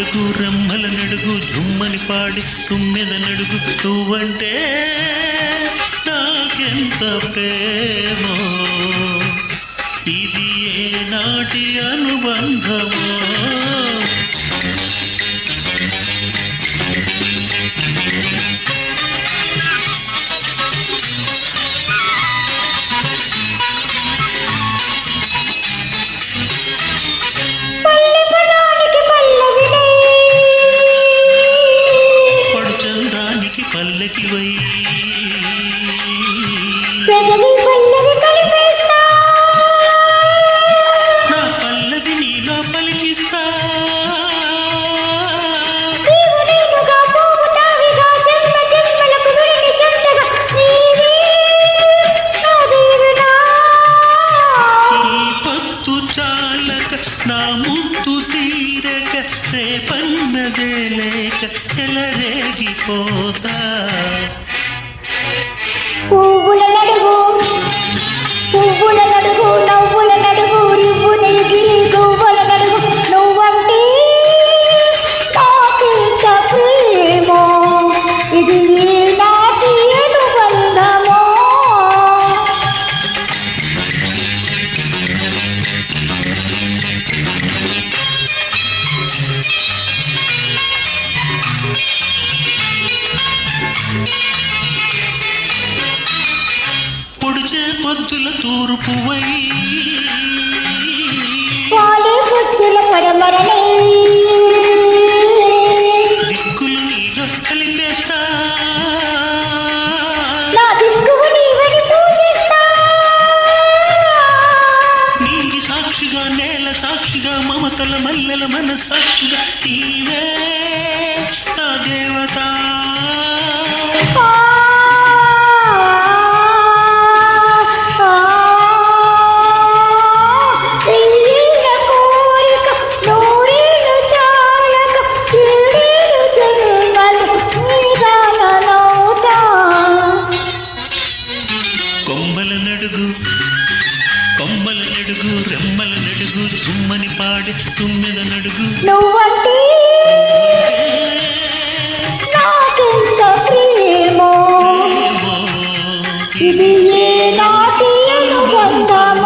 నడుగు రెమ్మల నడుగు జుమ్మని పాడి తుమ్మెద నడుగు నువ్వంటే నాకెంత ప్రేమో ఇది ఏ నాటి అనుబంధమో పల్లకివై నా పల్లవి నీలో పలికిస్తా ఈ పత్తు చాలక నా ముద్దు తీరక రేపన్నదే లేక చెలరేగిపోతా పువ్వుల నడుగు నవ్వుల నడుగు రివ్వు నెగిలి గువ్వల నడుగు నువ్వంటే నాకింత ప్రేమో ఇది ఏ నాటి అనుబంధమో పొడిచే పొద్దుల తూర్పువై పాలే పొద్దుల పరమరణే దిక్కులు నీలో కలిపేస్తా నా దిక్కువు నీవని పూజిస్తా నీటి సాక్షిగా నేల సాక్షిగా మమతల మల్లెల మనస్సాక్షిగా నీవే నా దేవత కొమ్మల నడుగు రెమ్మల నడుగు జుమ్మని పాడి తుమ్మెద నడుగు నువ్వంటే నాకెంత ప్రేమో ఇది ఏ నాటి అనుబంధమో